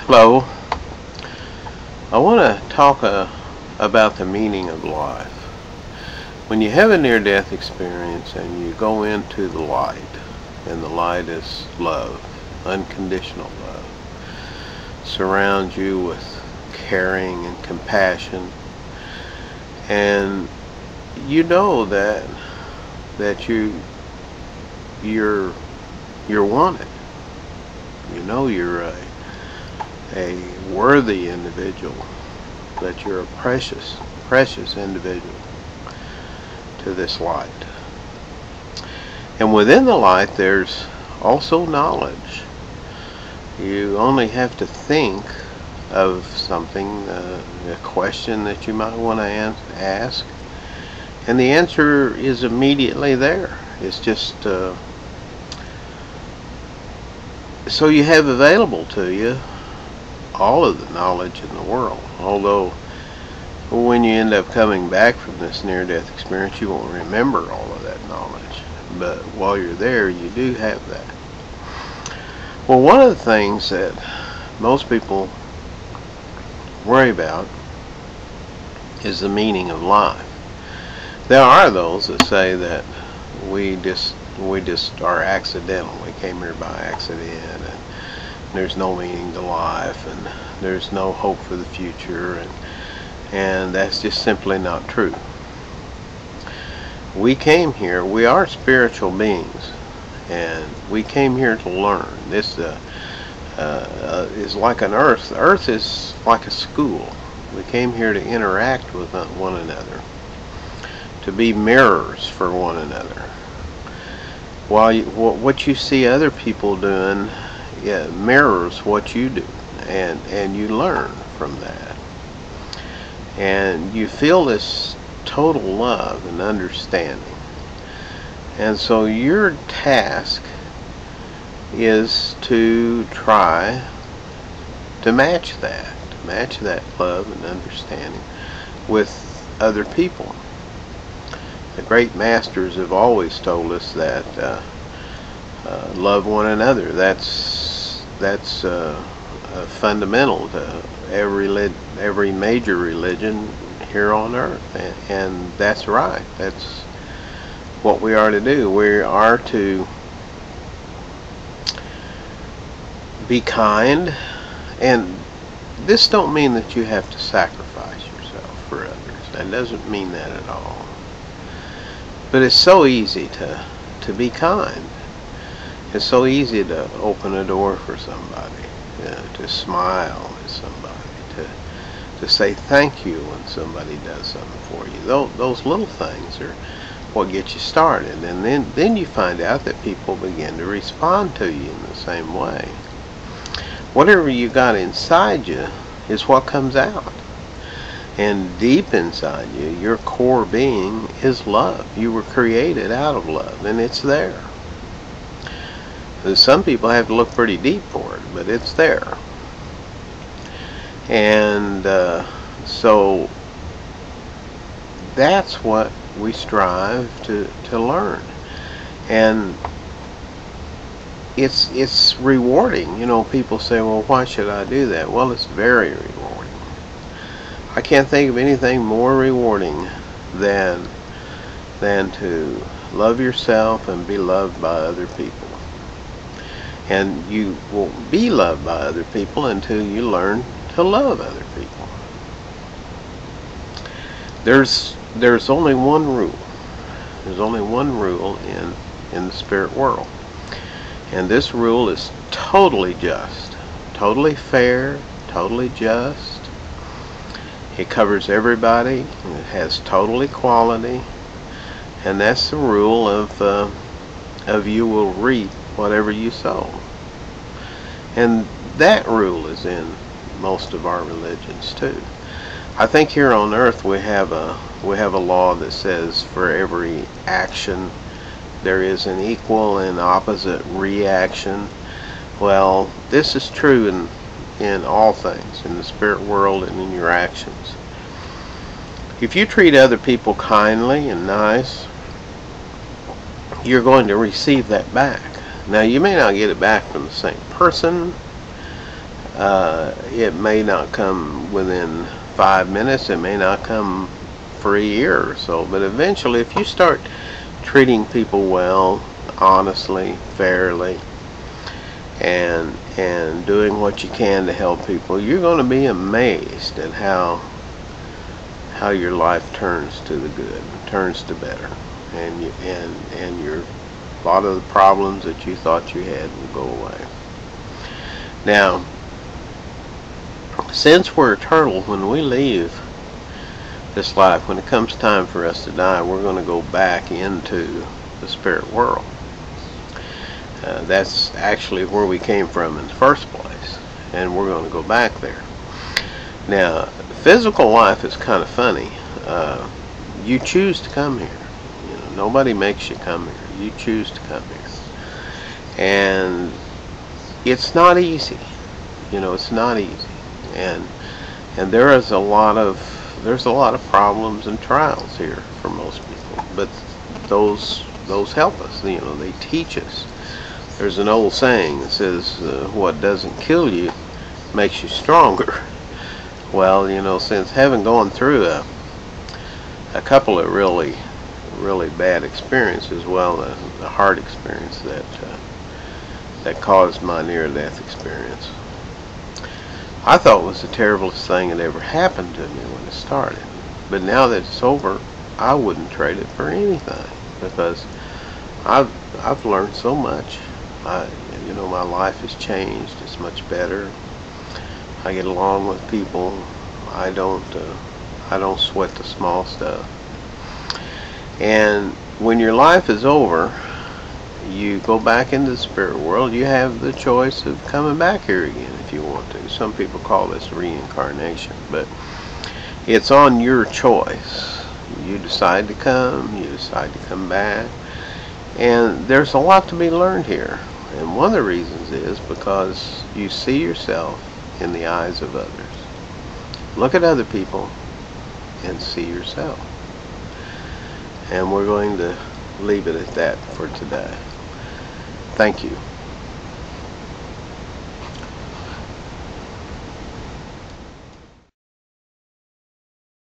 Hello. I want to talk about the meaning of life. When you have a near-death experience and you go into the light, and the light is love, unconditional love, surrounds you with caring and compassion, and you know that you're wanted. You know you're a worthy individual, that you're a precious individual to this light. And within the light there's also knowledge. You only have to think of something, a question that you might want to ask, and the answer is immediately there. It's just so you have available to you all of the knowledge in the world. Although when you end up coming back from this near-death experience, you won't remember all of that knowledge, but while you're there you do have that. Well, one of the things that most people worry about is the meaning of life. There are those that say that we just are accidental. We came here by accident, and there's no meaning to life, and there's no hope for the future, and that's just simply not true. We came here, we are spiritual beings, and we came here to learn. This is like an earth. The earth is like a school. We came here to interact with one another, to be mirrors for one another. While what you see other people doing, mirrors what you do, and you learn from that, and you feel this total love and understanding. And so your task is to try to match that love and understanding with other people. The great masters have always told us that love one another. That's fundamental to every major religion here on earth, and that's right. That's what we are to do. We are to be kind, and this don't mean that you have to sacrifice yourself for others. That doesn't mean that at all. But it's so easy to be kind. It's so easy to open a door for somebody, to smile at somebody, to say thank you when somebody does something for you. Those little things are what get you started, and then you find out that people begin to respond to you in the same way. Whatever you got inside you is what comes out. And deep inside you, your core being is love. You were created out of love, and it's there. Some people have to look pretty deep for it, but it's there. And so that's what we strive to learn. And it's rewarding. You know, people say, well, why should I do that? Well, it's very rewarding. I can't think of anything more rewarding than to love yourself and be loved by other people. And you won't be loved by other people until you learn to love other people. There's only one rule. There's only one rule in the spirit world. And this rule is totally just, totally fair, totally just. It covers everybody. It has total equality, and that's the rule of you will reap whatever you sow. And that rule is in most of our religions too. I think here on earth we have a law that says for every action there is an equal and opposite reaction. Well, this is true in all things, in the spirit world and in your actions. If you treat other people kindly and nice, you're going to receive that back. Now, you may not get it back from the same person, It may not come within 5 minutes, it may not come for a year or so, but eventually if you start treating people well, honestly, fairly, and doing what you can to help people, you're going to be amazed at how your life turns to the good, turns to better, and your a lot of the problems that you thought you had will go away. Now, since we're eternal, when we leave this life, when it comes time for us to die, we're going to go back into the spirit world. That's actually where we came from in the first place, and we're going to go back there. Now, physical life is kind of funny. You choose to come here. You know, nobody makes you come here. You choose to come here, and it's not easy. You know, it's not easy, and there's a lot of problems and trials here for most people, but those help us. You know, they teach us. There's an old saying that says, what doesn't kill you makes you stronger. Well, you know, since having gone through a couple of really bad experiences, well, the heart experience that caused my near-death experience, I thought was the terriblest thing that ever happened to me when it started. But now that it's over, I wouldn't trade it for anything, because I've learned so much. You know, my life has changed. It's much better. I get along with people. I don't sweat the small stuff. And when your life is over, you go back into the spirit world. You have the choice of coming back here again if you want to. Some people call this reincarnation, but it's on your choice. You decide to come, you decide to come back, and there's a lot to be learned here. And one of the reasons is because you see yourself in the eyes of others. Look at other people and see yourself. And we're going to leave it at that for today. Thank you.